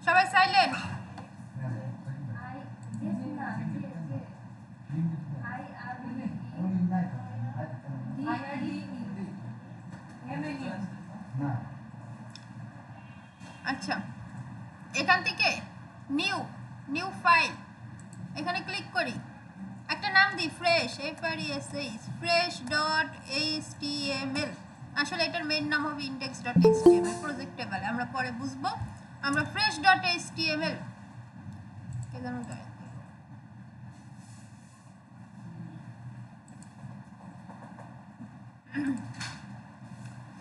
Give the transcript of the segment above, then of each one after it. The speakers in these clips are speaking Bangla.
সবাই সাইলেন্ট। আচ্ছা, এখান থেকে নিউ নিউ ফাইল এখানে ক্লিক করি, একটা নাম দিই ফ্রেশ, ফ্রেশ ডট এইচটিএমএল। আসলে এটার মেইন নাম হবে ইন্ডেক্স ডট এইচটিএমএল প্রজেক্টেবল, আমরা পরে বুঝবো। আমরা fresh dot HTML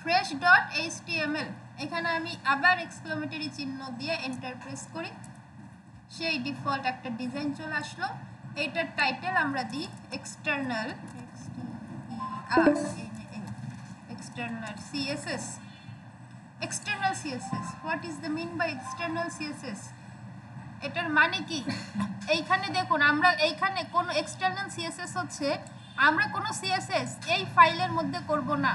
fresh dot HTML এখানে আমি আবার এক্সক্লেমেটরি চিহ্ন দিয়ে এন্টার প্রেস করি, সেই ডিফল্ট একটা ডিজাইন চলে আসলো। এটার টাইটেল আমরা দিই external external css. external css, what is the mean by external css? এটার মানে কি? এইখানে দেখুন, আমরা এইখানে কোনো এক্সটার্নাল সিএসএস হচ্ছে আমরা কোনো সিএসএস এই ফাইলের মধ্যে করব না,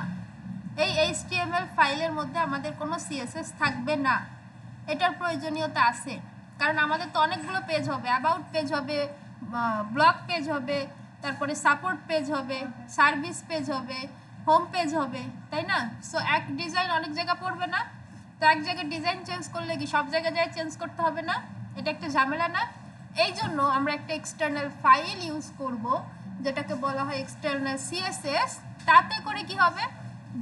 এই এইচটিএমএল ফাইলের মধ্যে আমাদের কোনো সিএসএস থাকবে না। এটার প্রয়োজনীয়তা আছে, কারণ আমাদের তো অনেকগুলো পেজ হবে, অ্যাবাউট পেজ হবে, ব্লগ পেজ হবে, তারপরে সাপোর্ট পেজ হবে, সার্ভিস পেজ হবে, হোম পেজ হবে, তাই না? সো এক ডিজাইন অনেক জায়গা পড়বে না, তো এক জায়গায় ডিজাইন চেঞ্জ করলে কি সব জায়গায় যায় চেঞ্জ করতে হবে না? এটা একটা ঝামেলা না? এই জন্য আমরা একটা এক্সটার্নাল ফাইল ইউজ করব, যেটাকে বলা হয় এক্সটার্নাল সিএসএস। তাতে করে কি হবে,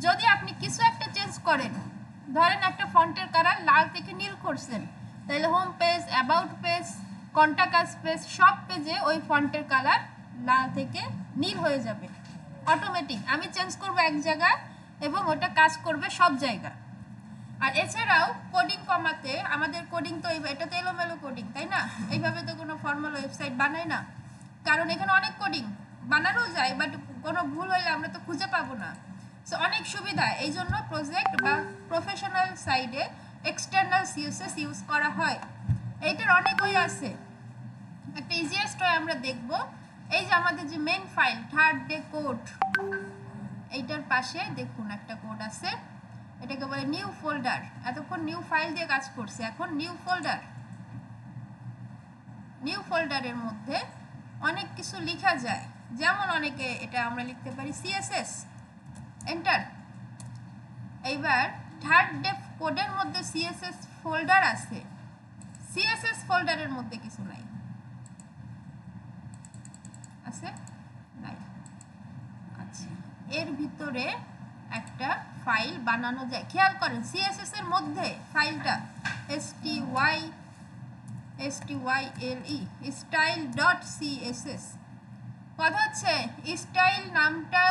যদি আপনি কিছু একটা চেঞ্জ করেন, ধরেন একটা ফন্টের কালার লাল থেকে নীল করছেন, তাহলে home page, about page, contact page, সব পেজে ওই ফন্টের কালার লাল থেকে নীল হয়ে যাবে অটোমেটিক। আমি চেঞ্জ করব এক জায়গায় এবং ওটা কাজ করবে সব জায়গা। আর এছাড়াও কোডিং কমাতে, আমাদের কোডিং তো এটা তো এলোমেলো কোডিং, তাই না? এইভাবে তো কোনো ফর্মাল ওয়েবসাইট বানাই না, কারণ এখানে অনেক কোডিং বানানো যায়, বাট কোনো ভুল হলে আমরা তো খুঁজে পাবো না। সো অনেক সুবিধা, এই জন্য প্রজেক্ট বা প্রফেশনাল সাইডে এক্সটার্নাল সিএসএস ইউজ করা হয়। এইটার অনেক ওয়ে আছে, একটা ইজিয়েস্ট ওয়ে আমরা দেখব। এই যে আমাদের যে main file third day code, এইটার পাশে দেখুন একটা কোড আছে, এটাকে বলে নিউ ফোল্ডার। এতক্ষণ নিউ ফাইল দিয়ে কাজ করছে, এখন নিউ ফোল্ডার। নিউ ফোল্ডারের মধ্যে অনেক কিছু লেখা যায়, যেমন অনেকে এটা আমরা লিখতে পারি সিএসএস, এন্টার। এইবার থার্ড ডে কোডের মধ্যে সিএসএস ফোল্ডার আছে, সিএসএস ফোল্ডারের মধ্যে কিছু নাই, আছে নাই? আচ্ছা, এর ভিতরে একটা ফাইল বানানো যায়, খেয়াল করেন সিএসএস এর মধ্যে ফাইলটা style style.css। কথা হচ্ছে স্টাইল নামটা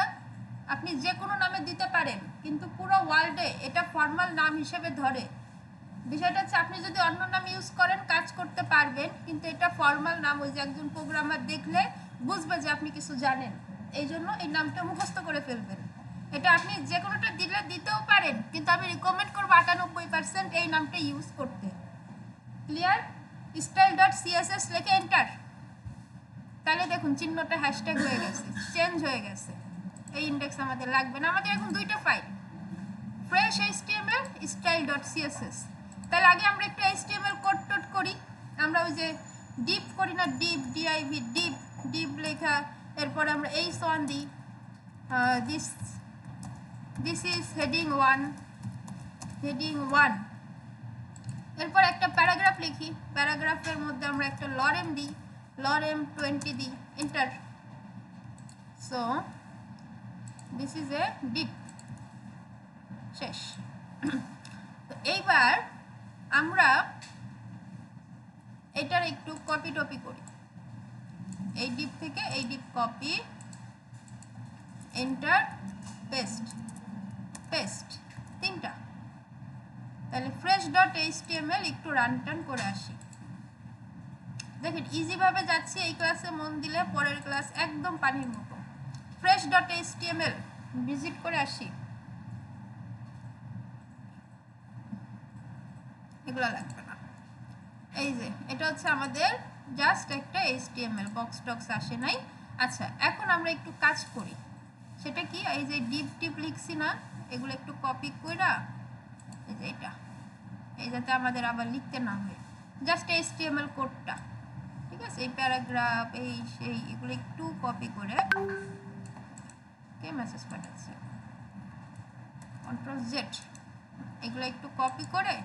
আপনি যে কোনো নামে দিতে পারেন, কিন্তু পুরো ওয়ার্ল্ডে এটা ফর্মাল নাম হিসেবে ধরে। বিষয়টা হচ্ছে আপনি যদি অন্য নাম ইউজ করেন কাজ করতে পারবেন, কিন্তু এটা ফর্মাল নাম, ওই যে একজন প্রোগ্রামার দেখলে বুঝবে যে আপনি কিছু জানেন, এই জন্য এই নামটা মুখস্থ করে ফেলবেন। এটা আপনি যে কোনোটা দিতেও পারেন, কিন্তু আমি রিকমেন্ড করবো 98% এই নামটা ইউজ করতে। ক্লিয়ার? style.css লিখে এন্টার, তাহলে দেখুন চিহ্নটা হ্যাশট্যাগ হয়ে গেছে, চেঞ্জ হয়ে গেছে। এই ইন্ডেক্স আমাদের লাগবে না, আমাদের এখন দুইটা ফাইল, ফ্রেশ HTML, style.css। তাহলে আগে আমরা একটু HTML কোড টোড করি, আমরা ওই যে ডিপ করি না, ডিপ div, ডিপ ডিপ লেখা, এরপর আমরা h1 দিই, দিস ইজ হেডিং 1, হেডিং 1। এরপর একটা প্যারাগ্রাফ লিখি, প্যারাগ্রাফের মধ্যে আমরা একটা লরেম দিই, লরেম 20 দিই, enter. So this is a deep, শেষ। তো এইবার আমরা এটার একটু কপি টপি করি, এই ডিপ থেকে এই div copy, enter, paste, paste, তিনটা। তাহলে fresh.html একটু রান টান করে আসি, দেখেন ইজিভাবে যাচ্ছি। এই ক্লাসে মন দিলে পরের ক্লাস একদম পানির মতো। fresh.html ভিজিট করে আসি, এগুলো লাগবে না। এই যে এটা হচ্ছে আমাদের জাস্ট একটা HTML, বক্স টক্স আসে নাই। আচ্ছা, এখন আমরা একটু কাজ করি, সেটা কি? এই যে ডিপ টিপ লিখছি না, এগুলো একটু কপি কইরা এই যে এটা, এই যাতে আমাদের আবার লিখতে না হয়, জাস্ট HTML কোডটা, ঠিক আছে? এই প্যারাগ্রাফ এই সেই এগুলো একটু কপি করে, কে মেসেজ পাঠাচ্ছে, Ctrl Z, এগুলো একটু কপি করে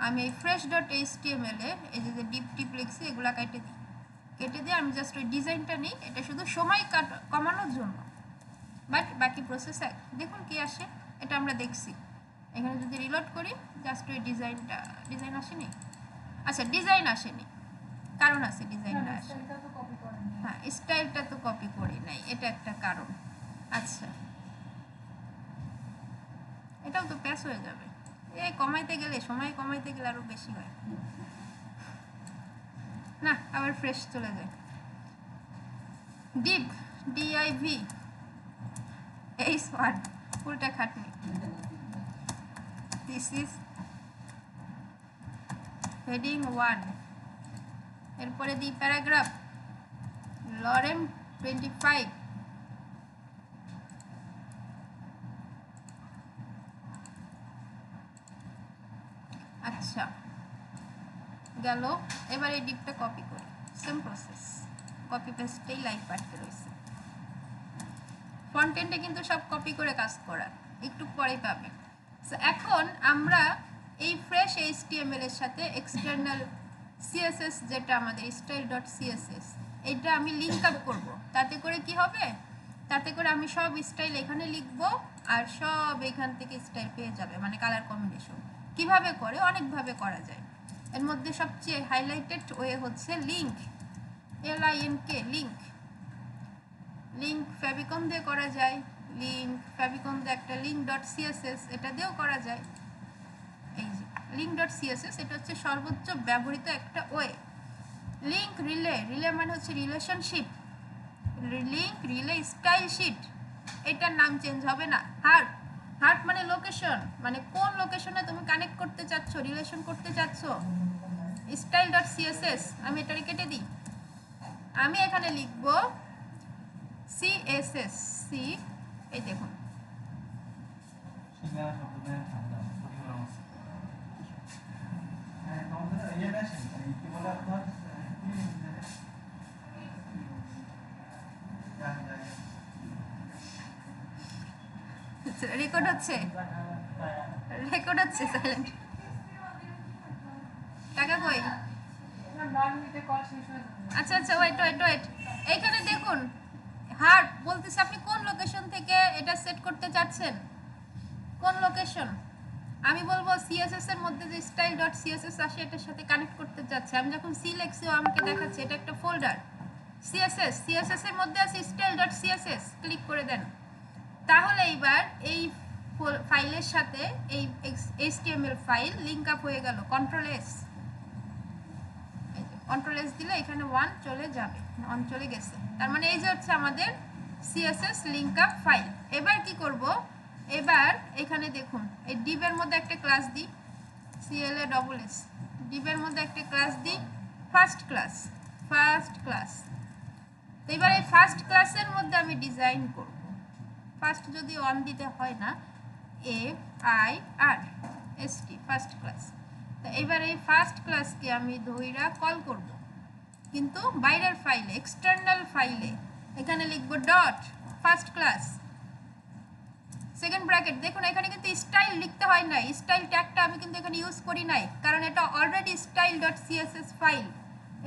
আমি এই fresh.html এ এই যে ডিপ টিপ লিখছি এগুলো কেটে দিয়ে আমি জাস্ট ওই ডিজাইনটা নিই, এটা শুধু সময় কমানোর জন্য, বাট বাকি প্রসেস এক। দেখুন কি আসে, এটা আমরা দেখছি। এখানে যদি রিলোড করি জাস্ট ওই ডিজাইন আসেনি, আচ্ছা ডিজাইন আসেনি, কারণ আছে ডিজাইন না আসে, হ্যাঁ স্টাইলটা তো কপি করি নাই, এটা একটা কারণ। আচ্ছা এটাও তো প্যাস হয়ে যাবে, এই সময় কমাইতে গেলে আরো বেশি হয় না, আবার ফ্রেশ চলে যায়। ডিভ DIV H1 উল্টা খাটনি, দিস ইজ হেডিং 1, এরপরে দিই প্যারাগ্রাফ লরেম 25, আচ্ছা গেল। এবার এই ডিপটা কপি করি, সেম প্রসেস, কপি পেস্টেই লাইভ আটকে রয়েছে। ফ্রন্ট এন্ডে কিন্তু সব কপি করে কাজ করা, একটু পরেই পাবেন। সো এখন আমরা এই ফ্রেশ HTML এর সাথে এক্সটার্নাল CSS যেটা আমাদের style.css, এটা আমি লিংক আপ করব। তাতে করে কি হবে, তাতে করে আমি সব স্টাইল এখানে লিখব আর সব এখান থেকে স্টাইল পেয়ে যাবে, মানে কালার কম্বিনেশন। কিভাবে করে, অনেকভাবে করা যায়। এর মধ্যে সবচেয়ে হাইলাইটেড ওয়ে হচ্ছে লিংক, LINK, লিংক ফেভিকন দিয়ে করা যায়, লিংক ফেভিকন দিয়ে একটা link.css এটা দিয়েও করা যায়। এই যে link.css এটা হচ্ছে সর্বোচ্চ ব্যবহৃত একটা ওয়ে। লিংক রিলে মানে হচ্ছে relationship, link rel style sheet, এটার নাম চেঞ্জ হবে না। হার্ট মানে লোকেশন, মানে কোন লোকেশনে তুমি কানেক্ট করতে চাচ্ছ, রিলেশন করতে চাচ্ছ। style.css আমি এটা কেটে দিই, আমি এখানে লিখব CSS, এই দেখুন রেকর্ড হচ্ছে সাইলেন্ট, টাকা কই? আচ্ছা ওয়েট, এইখানে দেখুন হার্ট বলতেছে আপনি কোন লোকেশন থেকে এটা সেট করতে চাচ্ছেন, কোন লোকেশন। আমি বলবো CSS এর মধ্যে যে style.css আসে এটার সাথে কানেক্ট করতে চাচ্ছে। আমি যখন C লিখছি আমাকে দেখাচ্ছে এটা একটা ফোল্ডার CSS এর মধ্যে আছে style.css, ক্লিক করে দেন। তাহলে এইবার এই ফাইলের সাথে এই HTML ফাইল লিংক আপ হয়ে গেল। কন্ট্রোল S দিলে এখানে 1 চলে যাবে, 1 চলে গেছে, তার মানে এই যে হচ্ছে আমাদের CSS লিংক আপ ফাইল। এবার কি করব, এবার এখানে দেখুন এই ডিভের মধ্যে একটা ক্লাস দিই, CLASS, ডিভের মধ্যে একটা ক্লাস দিই ফার্স্ট ক্লাস। তো এবার এই ফার্স্ট ক্লাসের মধ্যে আমি ডিজাইন করব। ফার্স্ট যদি অন দিতে হয় না, FIRST ফার্স্ট ক্লাস। তো এবার এই ফার্স্ট ক্লাসকে আমি ধইরা কল করব, কিন্তু বাইরের ফাইলে, এক্সটার্নাল ফাইলে এখানে লিখব dot first class second bracket. দেখুন এখানে কিন্তু স্টাইল লিখতে হয় না, স্টাইল ট্যাগটা আমি কিন্তু এখানে ইউজ করি নাই, কারণ এটা অলরেডি style.css ফাইল,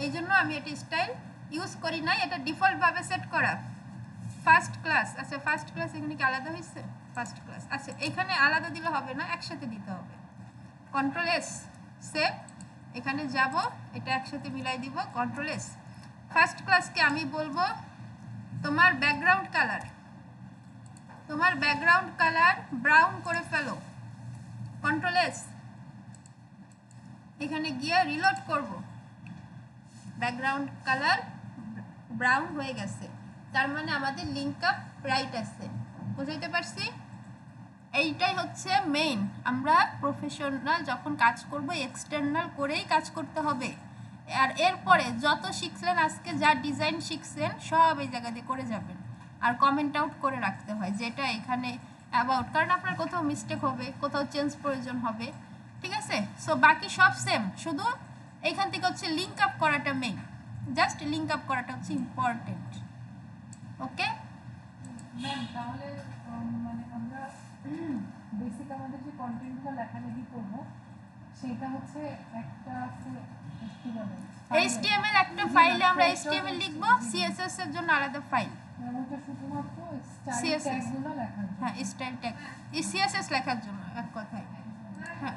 এই জন্য আমি এটা স্টাইল ইউজ করি নাই, এটা ডিফল্ট ভাবে সেট করা ফার্স্ট ক্লাস। আচ্ছা ফার্স্ট ক্লাস এখানে কি আলাদা হয়েছে, ফার্স্ট ক্লাস, আচ্ছা এখানে আলাদা দিলে হবে না, একসাথে দিতে হবে। কন্ট্রোল S সেভ, এখানে যাব, এটা একসাথে মিলাই দিব, কন্ট্রোল S। ফার্স্ট ক্লাসকে আমি বলবো তোমার ব্যাকগ্রাউন্ড কালার ব্রাউন করে ফেলো, কন্ট্রোল S। এখানে গিয়ে রিলোড করব, ব্যাকগ্রাউন্ড কালার ব্রাউন হয়ে গেছে, তার মানে আমাদের লিংক আপ রাইট আছে। বুঝাইতে পারছি? এইটাই হচ্ছে মেইন। আমরা প্রফেশনাল যখন কাজ করব এক্সটার্নাল করেই কাজ করতে হবে। আর এরপরে যত শিখছেন আজকে, যা ডিজাইন শিখছেন সব এই জায়গা দিয়ে করে যাবেন, আর কমেন্ট আউট করে রাখতে হয় যেটা এখানে অ্যাবাউট, কারণ আপনার কোথাও মিস্টেক হবে, কোথাও চেঞ্জ প্রয়োজন হবে, ঠিক আছে? সো বাকি সব সেম, শুধু এইখান থেকে হচ্ছে লিঙ্ক আপ করাটা মেইন, জাস্ট লিঙ্ক আপ করাটা হচ্ছে ইম্পর্টেন্ট। ওকে ম্যাম তাহলে মানে আমরা বেসিক আমাদের যে কন্টেন্টগুলো লেখালেখি করব সেটা হচ্ছে একটা কি বলে HTML একটা ফাইলে আমরা HTML লিখব, CSS এর জন্য আলাদা ফাইল, ওটা শুধুমাত্র স্টাইল CSS ট্যাগগুলো লেখার জন্য। হ্যাঁ স্টাইল ট্যাগ CSS লেখার জন্য এক কথায়। হ্যাঁ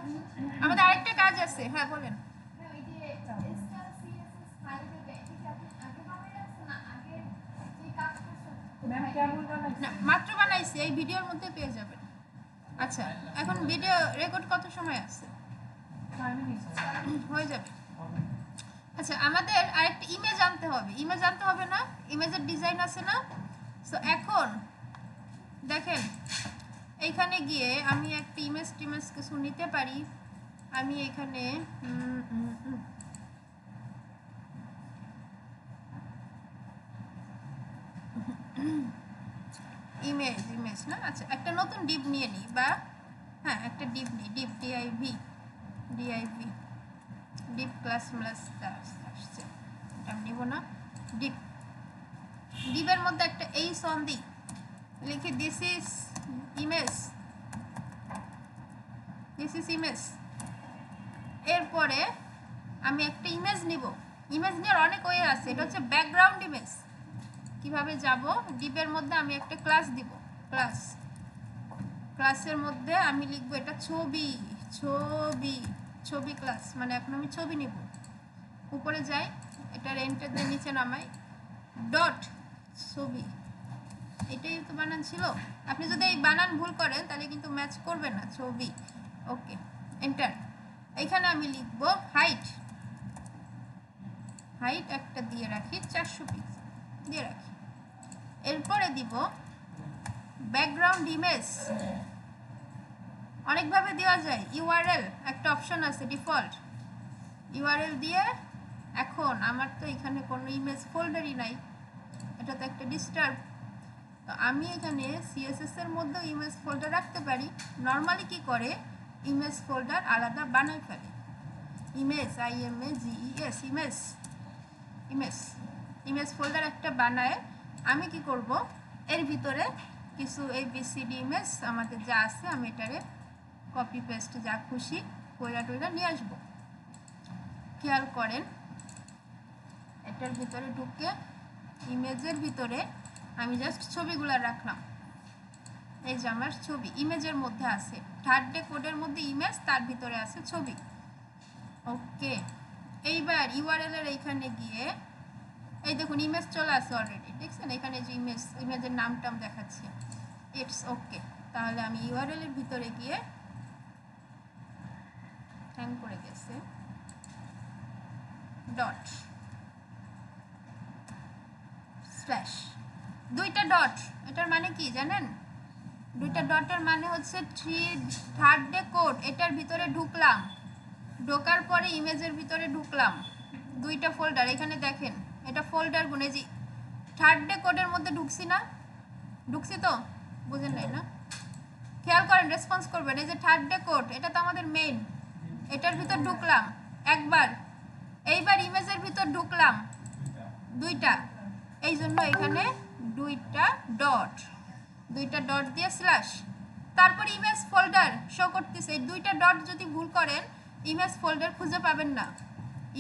আমাদের আরেকটা কাজ আছে, হ্যাঁ বলেন। ম্যাম কেমন না মাত্র বানাইছি, এই ভিডিওর মধ্যে পেয়ে যাবেন। আচ্ছা এখন ভিডিও রেকর্ড কত সময় আছে? হয়ে যাবে। আচ্ছা আমাদের আরেকটা ইমেজ আনতে হবে, ইমেজ আনতে হবে না, ইমেজের ডিজাইন আছে না? সো এখন দেখেন এইখানে গিয়ে আমি একটা ইমেজ কিছু নিতে পারি। আমি এখানে ইমেজ না, আচ্ছা একটা নতুন ডিপ নিয়ে নিই, বা হ্যাঁ একটা ডিপ নিই, ডিপ ডিপ ক্লাস আসছে, এটা নিব না। ডিপের মধ্যে একটা এই সন্ধি লিখি, দিস ইজ ইমেজ। এরপরে আমি একটা ইমেজ নিব, ইমেজ নেওয়ার অনেক ওয়ে আছে, এটা হচ্ছে ব্যাকগ্রাউন্ড ইমেজ। কিভাবে যাব, ডিপের মধ্যে আমি একটা ক্লাস দিব, ক্লাসের মধ্যে আমি লিখবো এটা ছবি ক্লাস, মানে এখন আমি ছবি নিব। উপরে যাই, এটা এন্টার দিয়ে নিচে নামাই, ডট ছবি, এটাই তো বানান ছিল। আপনি যদি এই বানান ভুল করেন তাহলে কিন্তু ম্যাচ করবে না, ছবি। ওকে এন্টার। এখানে আমি লিখবো হাইট একটা দিয়ে রাখি, 400 পিক্সেল দিয়ে রাখি। এরপরে দিব ব্যাকগ্রাউন্ড ইমেজ, অনেকভাবে দেওয়া যায়, ইউআরএল একটা অপশন আছে, ডিফল্ট ইউআরএল দিয়ে। এখন আমার তো এখানে কোনো ইমেজ ফোল্ডারই নাই, এটা তো একটা ডিস্টার্ব। তো আমি এখানে সিএসএস এর মধ্যে ইমেজ ফোল্ডার রাখতে পারি। নর্মালি কি করে, ইমেজ ফোল্ডার আলাদা বানাই ফেলে, ইমেজ ফোল্ডার একটা বানায়। আমি কি করব, এর ভিতরে কিছু ABCD ইমেজ আমাদের যা আছে আমি এটারে কপি পেস্ট যা খুশি কইরা নিয়ে আসবো। খেয়াল করেন এটার ভিতরে ঢুকে ইমেজের ভিতরে আমি জাস্ট ছবিগুলো রাখলাম। এই যে আমার ছবি ইমেজের মধ্যে আছে, থার্ড ডে কোডের মধ্যে ইমেজ, তার ভিতরে আছে ছবি। ওকে এইবার ইউআরএল এর এইখানে গিয়ে এই দেখুন ইমেজ চলে আসে অলরেডি, দেখছেন এখানে যে ইমেজের নামটাম দেখাচ্ছে, ইটস ওকে। তাহলে আমি ইউআরএল এর ভিতরে গিয়ে হ্যাং করে গেছে, ডট স্ল্যাশ, দুইটা ডট, এটার মানে কি জানেন? দুইটা ডটের মানে হচ্ছে থার্ড ডে কোড, এটার ভিতরে ঢুকলাম, ঢোকার পরে ইমেজের ভিতরে ঢুকলাম, দুইটা ফোল্ডার এখানে দেখেন, এটা ফোল্ডার গুনে যে থার্ড ডে কোডের মধ্যে ঢুকছি তো বুঝেন নাই না? খেয়াল করেন, রেসপন্স করবেন। এই যে থার্ড ডে কোড, এটা তো আমাদের মেইন, এটার ভিতর ঢুকলাম একবার, এইবার ইমেজের ভিতর ঢুকলাম দুইটা, এই জন্য এখানে দুইটা ডট দিয়ে স্ল্যাশ, তারপর ইমেজ ফোল্ডার শো করতেছে। এই দুইটা ডট যদি ভুল করেন ইমেজ ফোল্ডার খুঁজে পাবেন না,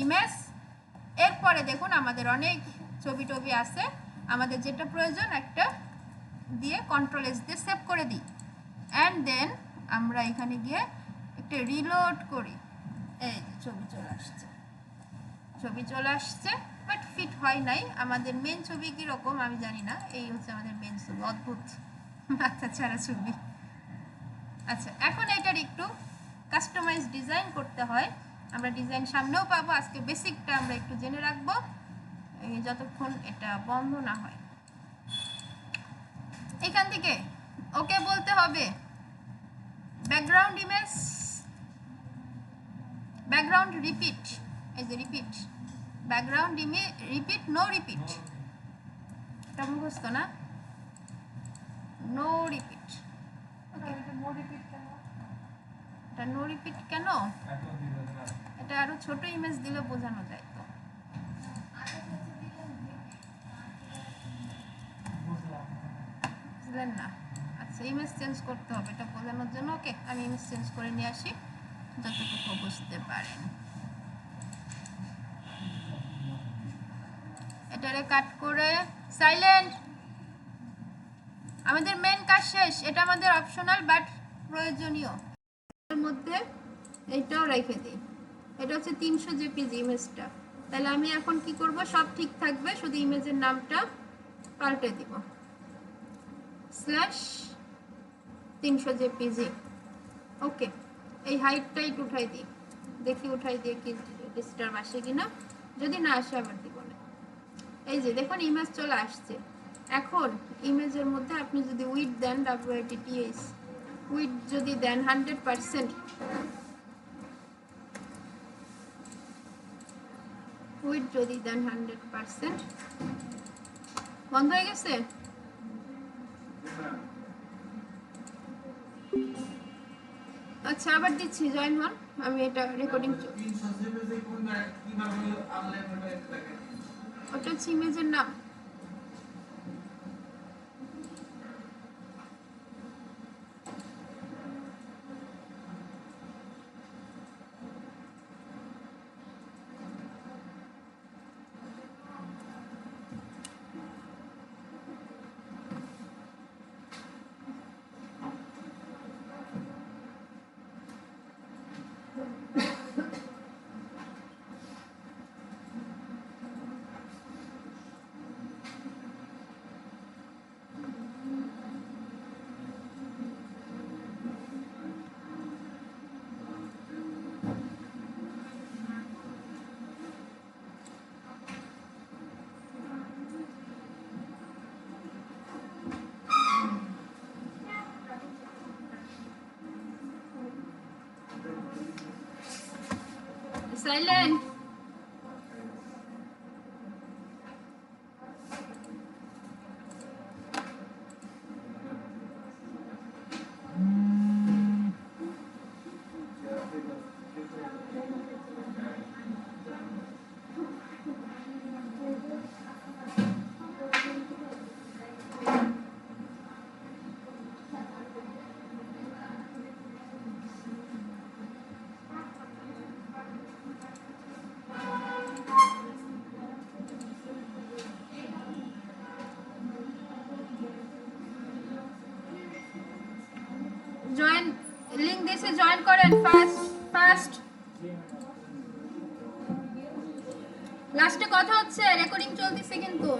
ইমেজ। এরপরে দেখুন আমাদের অনেক ছবি টবি আছে, আমাদের যেটা প্রয়োজন একটা দিয়ে কন্ট্রোল-S দিয়ে সেভ করে দিই, অ্যান্ড দেন আমরা এখানে গিয়ে একটা রিলোড করি, এই ছবি চলে আসছে, বাট ফিট হয় নাই। আমাদের মেন ছবি কীরকম আমি জানি না, এই হচ্ছে আমাদের মেন ছবি, অদ্ভুত মাথা ছাড়া ছবি। আচ্ছা এখন এটার একটু কাস্টমাইজ ডিজাইন করতে হয়, আমরা ডিজাইন সামনেও পাবো, আজকে বেসিকটা আমরা একটু জেনে রাখবো যতক্ষণ এটা বন্ধ না হয়। এখান থেকে ওকে বলতে হবে, ব্যাকগ্রাউন্ড ইমেজ, ব্যাকগ্রাউন্ড রিপিট, এই যে repeat, background repeat, no repeat, এটা মুখস্থ না, নো রিপিট। এটা নো রিপিট কেন? এটা আরো ছোট ইমেজ দিলে বোঝানো যায় তো। বুঝলেন না? আচ্ছা, ইমেজ চেঞ্জ করতে হবে এটা বোঝানোর জন্য। ওকে, আমি ইমেজ চেঞ্জ করে নিয়ে আসি যতটুকু বুঝতে পারেন। এটারে কাট করে সাইলেন্ট। আমাদের মেন কাজ শেষ। এটা আমাদের অপশনাল বাট প্রয়োজনীয়। এর মধ্যে এটাও রেখে দিই। এটা হচ্ছে 300 জেপিজি ইমেজটা। তাহলে আমি এখন কি করব, সব ঠিক থাকবে, শুধু ইমেজের নামটা পাল্টে দিব, /300 জেপিজি। ওকে, এই হাইটটা একটু উঠাই দিই, দেখি উঠাই দিয়ে কি ডিস্টার্ব আসে কিনা। যদি না আসে আবার দিব না। এই যে দেখুন ইমেজ চলে আসছে। এখন ইমেজের মধ্যে আপনি যদি উইথ দেন, WIDTH উইথ যদি দেন 100%, উইথ যদি দেন 100%, বন্ধ হয়ে গেছে। আচ্ছা, আবার দিচ্ছি, জয়েন হন। আমি এটা রেকর্ডিং, ওটা হচ্ছে ইমেজের নাম। সাইলেন্ট। জয়েন, লিংক দিয়েছে, জয়েন করেন ফাস্ট। লাস্টে কথা হচ্ছে, রেকর্ডিং চলতেছে কিন্তু।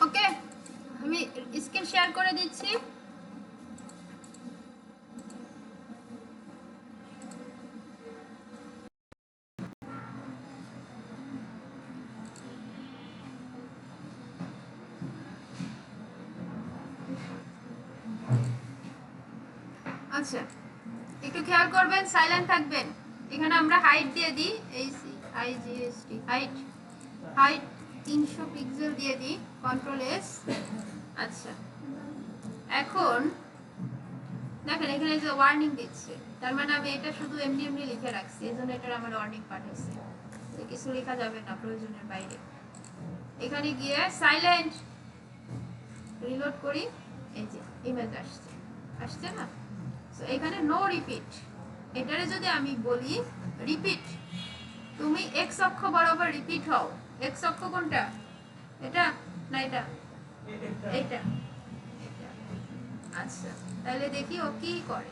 ওকে, আমি স্ক্রিন শেয়ার করে দিচ্ছি। আচ্ছা, একটু খেয়াল করবেন, সাইলেন্ট থাকবেন। এখানে আমরা হাইট দিয়ে দিই, HIGST হাইট 300 পিক্সেল দিয়ে দিই, কন্ট্রোল S। আচ্ছা, এখন দেখেন এখানে যে ওয়ার্নিং দিচ্ছে, তার মানে আমি এটা শুধু এমনি লিখে রাখছি, এজন্য এটার আমার ওয়ার্নিং পাঠাইছে যে কিছু লেখা যাবে না প্রয়োজনের বাইরে। এখানে গিয়ে সাইলেন্ট, রিলোড করি, এই যে ইমেজ আসছে না। সো এখানে নো রিপিট। এটারে যদি আমি বলি রিপিট, তুমি এক্স অক্ষ বরাবর রিপিট হও। এক্স অক্ষ কোনটা? এটা না এটা? এটা। আচ্ছা, তাহলে দেখি ও কি করে।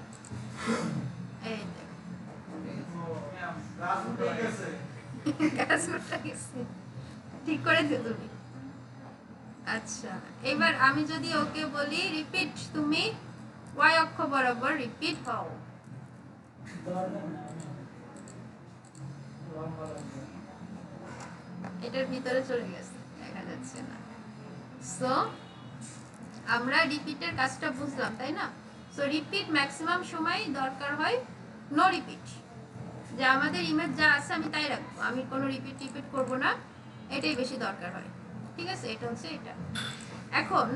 এই গাছ উঠে গেছে, ঠিক করেছো তুমি। আচ্ছা, এবার আমি যদি ওকে বলি রিপিট, তুমি ওয়াই অক্ষ বরাবর রিপিট হও। এটার ভিতরে চলে গেছে, দেখা যাচ্ছে না। সো আমরা রিপিটের কাজটা বুঝলাম, তাই না? সো রিপিট ম্যাক্সিমাম সময় দরকার হয় নো রিপিট, যে আমাদের ইমেজ যা আছে আমি তাই রাখবো, আমি কোনো রিপিট করব না, এটাই বেশি দরকার হয়। ঠিক আছে, এটা হচ্ছে এটা। এখন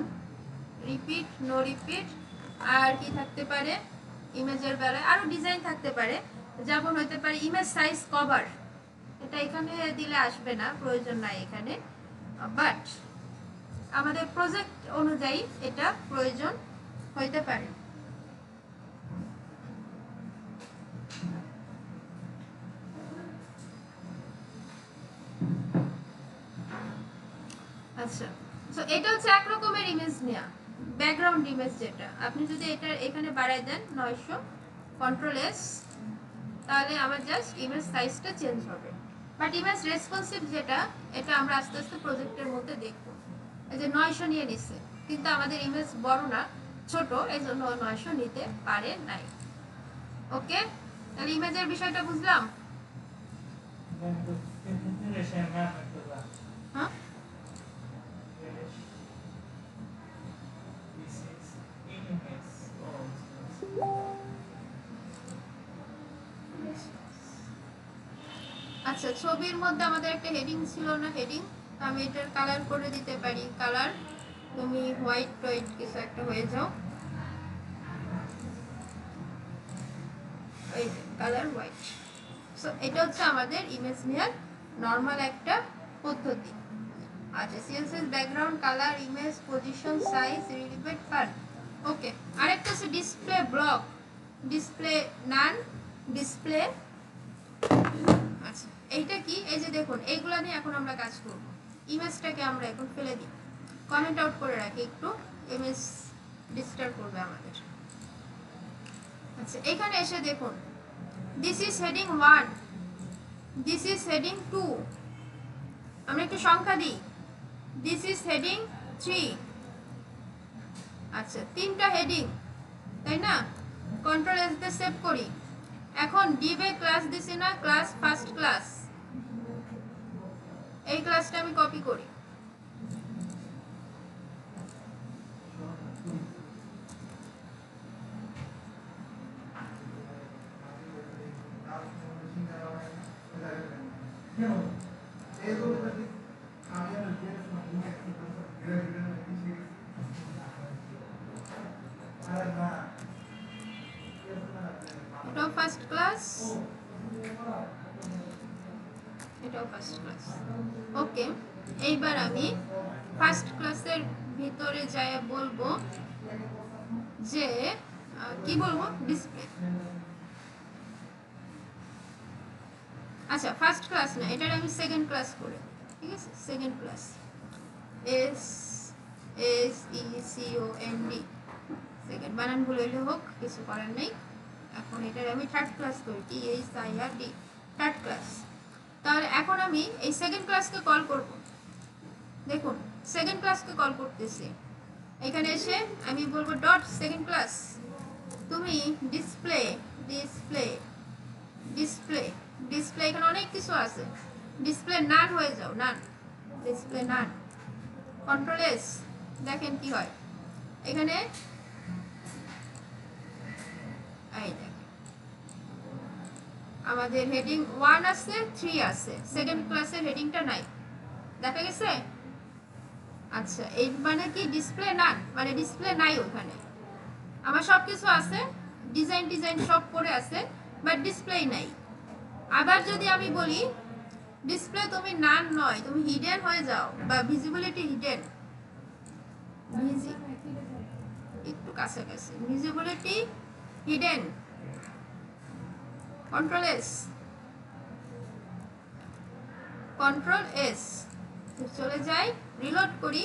রিপিট, নো রিপিট, আর কি থাকতে পারে ইমেজের বেলায়? আরও ডিজাইন থাকতে পারে, যেমন হতে পারে ইমেজ সাইজ কভার। এটা এখানে দিলে আসবে না, প্রয়োজন নাই এখানে, বাট আমাদের প্রজেক্ট অনুযায়ী এটা প্রয়োজন হইতে পারে। আচ্ছা, সো এটা হচ্ছে এক রকমের ইমেজ নেওয়া, ব্যাকগ্রাউন্ড ইমেজ, যেটা আপনি যদি এটা এখানে বাড়াই দেন 900, কন্ট্রোল এস, তাহলে আমার জাস্ট ইমেজ সাইজটা চেঞ্জ হবে। বাট ইমেজ রেসপন্সিভ যেটা, এটা আমরা আস্তে আস্তে প্রজেক্টের মধ্যে দেখব। এই যে 900 নিয়ে নিচ্ছে, কিন্তু আমাদের ইমেজ বড় না, ছোট, এই জন্য 900 নিতে পারে নাই। ওকে, তাহলে ইমেজের বিষয়টা বুঝলাম। হ্যাঁ, আচ্ছা, ছবির মধ্যে আমাদের একটা হেডিং ছিল না, হেডিং আমি এটার কালার করে দিতে পারি। কালার তুমি হোয়াইট টোয়াইট কিছু একটা হয়ে যাও, এই কালার হোয়াইট। সো এটা হচ্ছে আমাদের ইমেজ নেওয়ার নর্মাল একটা পদ্ধতি। আচ্ছা, CSS background, colour, image, position, size, relevant part. Okay, আরেকটা আছে display block, display none, display. আচ্ছা, এইটা কি? এই যে দেখুন, এইগুলা নিয়ে এখন আমরা কাজ করব। ইমেজটাকে আমরা এখন ফেলে দিই, কমেন্ট আউট করে রাখি একটু, ইমেজ ডিস্টার্ব করবে আমাদের। আচ্ছা, এখানে এসে দেখুন, this is heading 1, this is heading 2, আমরা একটু সংখ্যা দিই, দিস ইজ হেডিং 3। আচ্ছা, তিনটা হেডিং, তাই না? কন্ট্রোল এস দিয়ে সেভ করি। এখন ডিবে ক্লাস দিছি না, ক্লাস ফার্স্ট ক্লাস, এই ক্লাসটা আমি কপি করি। এটাও ফার্স্ট ক্লাস, এটাও ফার্স্ট ক্লাস। ওকে, এইবার আমি ফার্স্ট ক্লাসের ভিতরে যাই, বলবো যে কি বলবো, ডিসপ্লে। আচ্ছা, ফার্স্ট ক্লাস না, এটার আমি সেকেন্ড ক্লাস করে, ঠিক আছে, second class, S S E C O N D, second, বানান ভুল হইলে হোক, কিছু করার নেই। এখন এটার আমি থার্ড ক্লাস করি, T H I R D, third class. তাহলে এখন আমি এই সেকেন্ড ক্লাসকে কল করব। দেখুন, সেকেন্ড ক্লাসকে কল করতেছি, এখানে এসে আমি বলবো ডট সেকেন্ড ক্লাস, তুমি ডিসপ্লে, ডিসপ্লে, ডিসপ্লে, ডিসপ্লে, এখানে অনেক কিছু আছে, ডিসপ্লে নান হয়ে যাও, নান, ডিসপ্লে নান, কন্ট্রোল এস, দেখেন কি হয় এখানে। এই দেখেন, আমাদের হেডিং 1 আছে, 3 আছে, সেকেন্ড ক্লাসের হেডিংটা নাই, দেখা গেছে? আচ্ছা, এই মানে কি ডিসপ্লে নান, মানে ডিসপ্লে নাই ওখানে, আমার সব কিছু আছে, ডিজাইন ডিজাইন সব করে আছে, বাট ডিসপ্লে নাই। আবার যদি আমি বলি ডিসপ্লে তুমি নান নয়, তুমি হিডেন হয়ে যাও, বা ভিজিবিলিটি হিডেন, একটু কাছাকাছি, visibility hidden, control S, control S, চলে যাই, রিলোড করি।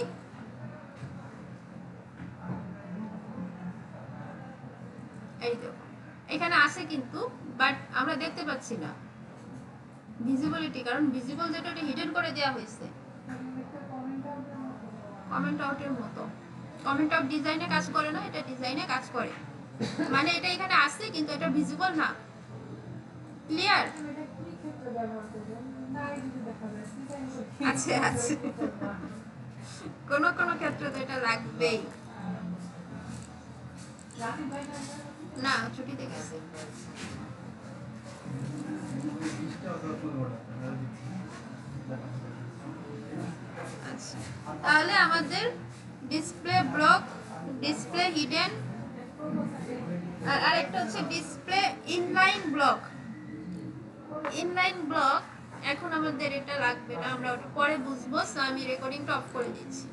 এখানে আছে কিন্তু, বাট আমরা দেখতে পাচ্ছি না ভিজিবিলিটি, কারণ ভিজিবল যেটা ওটা হিডেন করে দেওয়া হয়েছে কমেন্ট আউটের মতো। কমেন্ট আউট ডিজাইনে কাজ করে না, এটা ডিজাইনে কাজ করে, মানে এটা এখানে আছে কিন্তু এটা ভিজিবল না। ক্লিয়ার? আচ্ছা আচ্ছা, কোন কোন ক্ষেত্রে তো এটা লাগবেই। না, ছুটিতে গেছে। আচ্ছা, তাহলে আমাদের ডিসপ্লে ব্লক, ডিসপ্লে হিডেন, আর আরেকটা হচ্ছে display inline block. Inline block এখন আমাদের এটা লাগবে না, আমরা ওটা পরে বুঝবো। সো আমি রেকর্ডিংটা অফ করে দিচ্ছি।